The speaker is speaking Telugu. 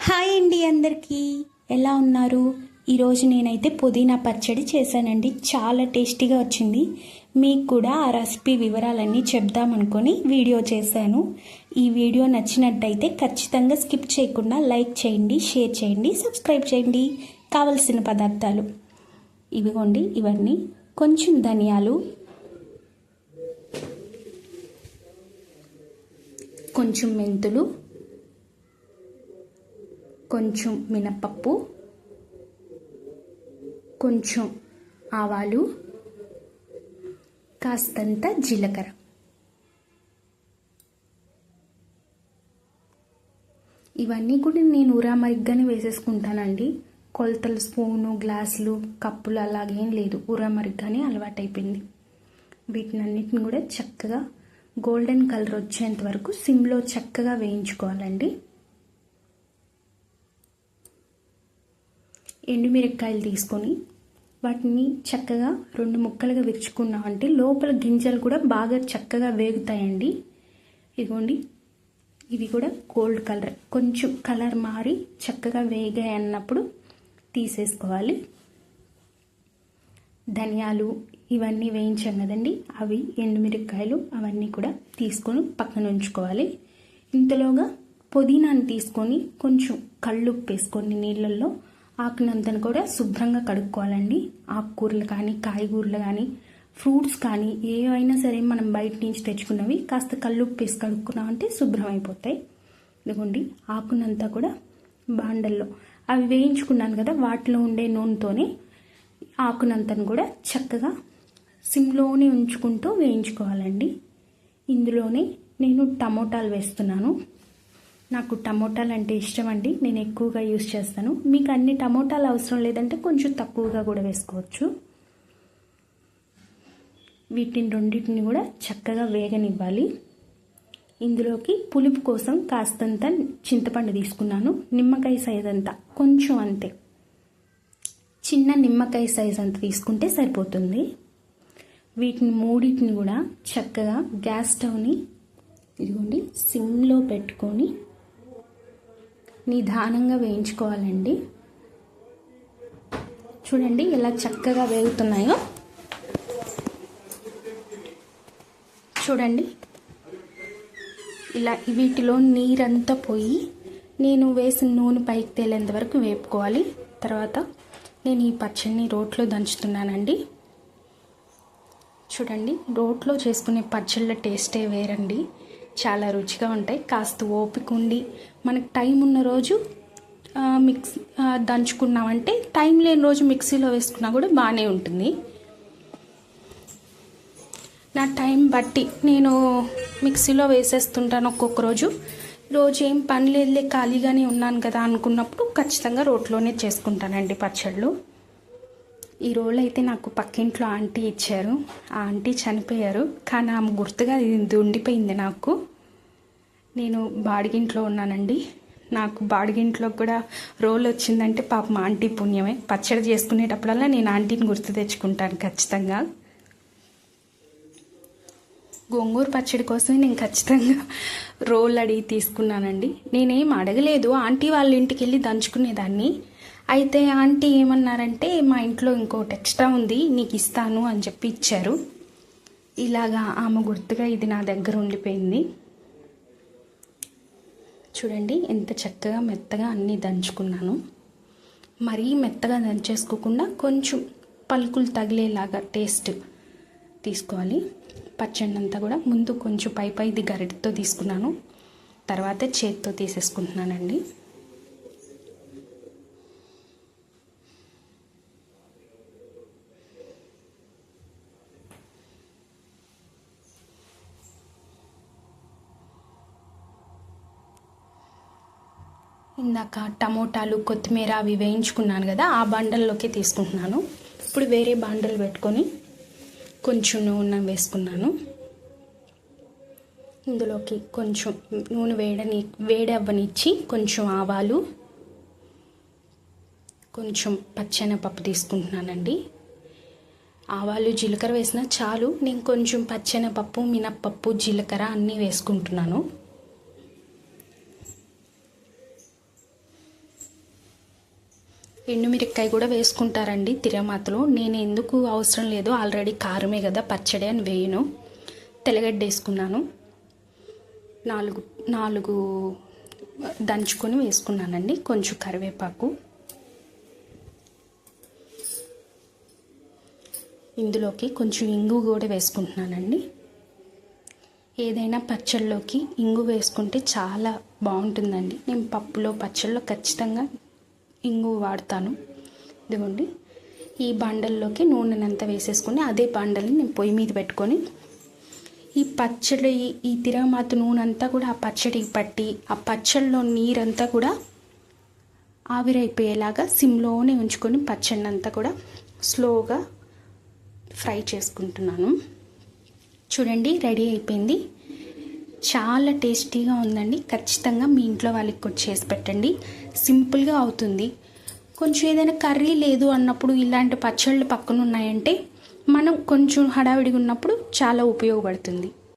హాయ్ అండి, అందరికీ ఎలా ఉన్నారు? ఈరోజు నేనైతే పుదీనా పచ్చడి చేశానండి. చాలా టేస్టీగా వచ్చింది. మీకు కూడా ఆ రెసిపీ వివరాలన్నీ చెప్దామనుకొని వీడియో చేశాను. ఈ వీడియో నచ్చినట్టయితే ఖచ్చితంగా స్కిప్ చేయకుండా లైక్ చేయండి, షేర్ చేయండి, సబ్స్క్రైబ్ చేయండి. కావలసిన పదార్థాలు ఇవిగోండి. ఇవన్నీ కొంచెం ధనియాలు, కొంచెం మెంతులు, కొంచెం మినపప్పు, కొంచెం ఆవాలు, కాస్తంత జీలకర్ర. ఇవన్నీ కూడా నేను ఉరామరిగ్గానే వేసేసుకుంటానండి. కొలతలు స్పూను, గ్లాసులు, కప్పులు అలాగేం లేదు. ఉరామరిగ్గానే అలవాటైపోయింది. వీటినన్నిటిని కూడా చక్కగా గోల్డెన్ కలర్ వచ్చేంత వరకు సిమ్లో చక్కగా వేయించుకోవాలండి. ఎండుమిరపకాయలు తీసుకొని వాటిని చక్కగా 2 ముక్కలుగా విరుచుకున్నామంటే లోపల గింజలు కూడా బాగా చక్కగా వేగుతాయండి. ఇదిగోండి, ఇవి కూడా గోల్డ్ కలర్, కొంచెం కలర్ మారి చక్కగా వేగాయి అన్నప్పుడు తీసేసుకోవాలి. ధనియాలు ఇవన్నీ వేయించాం కదండి, అవి ఎండుమిరపకాయలు అవన్నీ కూడా తీసుకొని పక్కన ఉంచుకోవాలి. ఇంతలోగా పుదీనాను తీసుకొని కొంచెం కళ్ళుప్పు వేసుకొని నీళ్ళల్లో ఆకునంతను కూడా శుభ్రంగా కడుక్కోవాలండి. ఆకుకూరలు కానీ, కాయగూరలు కానీ, ఫ్రూట్స్ కానీ ఏవైనా సరే మనం బయట నుంచి తెచ్చుకున్నవి కాస్త కళ్ళుప్పు వేసి కడుక్కున్నామంటే శుభ్రం అయిపోతాయి. ఇదిగోండి, ఆకునంతా కూడా బాండల్లో అవి వేయించుకున్నాను కదా, వాటిలో ఉండే నూనెతోనే ఆకునంతను కూడా చక్కగా సిమ్లోనే ఉంచుకుంటూ వేయించుకోవాలండి. ఇందులోనే నేను టమోటాలు వేస్తున్నాను. నాకు టమోటాలు అంటే ఇష్టం అండి, నేను ఎక్కువగా యూజ్ చేస్తాను. మీకు అన్ని టమోటాలు అవసరం లేదంటే కొంచెం తక్కువగా కూడా వేసుకోవచ్చు. వీటిని రెండింటిని కూడా చక్కగా వేగనివ్వాలి. ఇందులోకి పులుపు కోసం కాస్తంత చింతపండు తీసుకున్నాను. నిమ్మకాయ సైజ్ అంతా, కొంచెం అంతే, చిన్న నిమ్మకాయ సైజ్ అంత తీసుకుంటే సరిపోతుంది. వీటిని మూడింటిని కూడా చక్కగా గ్యాస్ స్టవ్ని ఇదిగోండి సిమ్లో పెట్టుకొని నిదానంగా వేయించుకోవాలండి. చూడండి ఎలా చక్కగా వేగుతున్నాయో. చూడండి, ఇలా వీటిలో నీరంతా పోయి నేను వేసిన నూనె పైకి తేలేంత వరకు వేపుకోవాలి. తర్వాత నేను ఈ పచ్చడిని రోట్లో దంచుతున్నానండి. చూడండి, రోట్లో చేసుకునే పచ్చళ్ళ టేస్టే వేరండి, చాలా రుచిగా ఉంటాయి. కాస్త ఓపిక ఉండి మనకు టైం ఉన్న రోజు దంచుకున్నామంటే, టైం లేని రోజు మిక్సీలో వేసుకున్నా కూడా బాగానే ఉంటుంది. నా టైం బట్టి నేను మిక్సీలో వేసేస్తుంటాను. ఒక్కొక్క రోజు ఏం పని లేదులే ఖాళీగానే ఉన్నాను కదా అనుకున్నప్పుడు ఖచ్చితంగా రోట్లోనే చేసుకుంటానండి పచ్చళ్ళు. ఈ రోల్ అయితే నాకు పక్కింట్లో ఆంటీ ఇచ్చారు. ఆ ఆంటీ చనిపోయారు, కానీ ఆమె గుర్తుగా ఇది ఉండిపోయింది నాకు. నేను బాడిగింట్లో ఉన్నానండి. నాకు బాడిగింట్లో కూడా రోల్ వచ్చిందంటే పాపం ఆంటీ పుణ్యమే. పచ్చడి చేసుకునేటప్పుడల్లా నేను ఆంటీని గుర్తు తెచ్చుకుంటాను ఖచ్చితంగా. గోంగూర పచ్చడి కోసమే నేను ఖచ్చితంగా రోల్ అడిగి తీసుకున్నానండి. నేనేం అడగలేదు, ఆంటీ వాళ్ళ ఇంటికి వెళ్ళి దంచుకునేదాన్ని. అయితే ఆంటీ ఏమన్నారంటే, మా ఇంట్లో ఇంకోటి ఎక్స్ట్రా ఉంది నీకు ఇస్తాను అని చెప్పి ఇచ్చారు. ఇలాగా ఆమె గుర్తుగా ఇది నా దగ్గర ఉండిపోయింది. చూడండి ఎంత చక్కగా మెత్తగా అన్నీ దంచుకున్నాను. మరీ మెత్తగా దంచేసుకోకుండా కొంచెం పలుకులు తగిలేలాగా టేస్ట్ తీసుకోవాలి. పచ్చడి అంతా కూడా ముందు కొంచెం పైది గరిటతో తీసుకున్నాను, తర్వాత చేతితో తీసేసుకుంటున్నానండి. ఇందాక టమోటాలు, కొత్తిమీర అవి వేయించుకున్నాను కదా, ఆ బండల్లోకి తీసుకుంటున్నాను. ఇప్పుడు వేరే బండలు పెట్టుకొని కొంచెం నూనె వేసుకున్నాను. ఇందులోకి కొంచెం నూనె వేడి అవ్వనిచ్చి కొంచెం ఆవాలు, కొంచెం పచ్చెనపప్పు తీసుకుంటున్నానండి. ఆవాలు, జీలకర్ర వేసినా చాలు. నేను కొంచెం పచ్చెనపప్పు, మినప్పప్పు, జీలకర్ర అన్నీ వేసుకుంటున్నాను. ఎండుమిరపకాయ కూడా వేసుకుంటారండి తిరమాతలో. నేను ఎందుకు అవసరం లేదు, ఆల్రెడీ కారమే కదా పచ్చడి అని వేయను. తెల్లగడ్డ వేసుకున్నాను, నాలుగు దంచుకొని వేసుకున్నానండి. కొంచెం కరివేపాకు, ఇందులోకి కొంచెం ఇంగు కూడా వేసుకుంటున్నానండి. ఏదైనా పచ్చళ్ళలోకి ఇంగు వేసుకుంటే చాలా బాగుంటుందండి. నేను పప్పులో పచ్చళ్ళలో ఖచ్చితంగా ఇంగు వాడతాను. ఇదిగోండి, ఈ బండల్లోకి నూనెనంతా వేసేసుకొని అదే బండల్ని నేను పొయ్యి మీద పెట్టుకొని ఈ పచ్చడి, ఈ తిరగమాత నూనె అంతా కూడా ఆ పచ్చడికి పట్టి ఆ పచ్చడిలో నీరంతా కూడా ఆవిరైపోయేలాగా సిమ్లోనే ఉంచుకొని పచ్చడిని అంతా కూడా స్లోగా ఫ్రై చేసుకుంటున్నాను. చూడండి, రెడీ అయిపోయింది. చాలా టేస్టీగా ఉందండి. ఖచ్చితంగా మీ ఇంట్లో వాళ్ళకి కూడా చేసి పెట్టండి. సింపుల్గా అవుతుంది. కొంచెం ఏదైనా కర్రీ లేదు అన్నప్పుడు ఇలాంటి పచ్చళ్ళు పక్కన ఉన్నాయంటే మనం కొంచెం హడావిడిగా ఉన్నప్పుడు చాలా ఉపయోగపడుతుంది.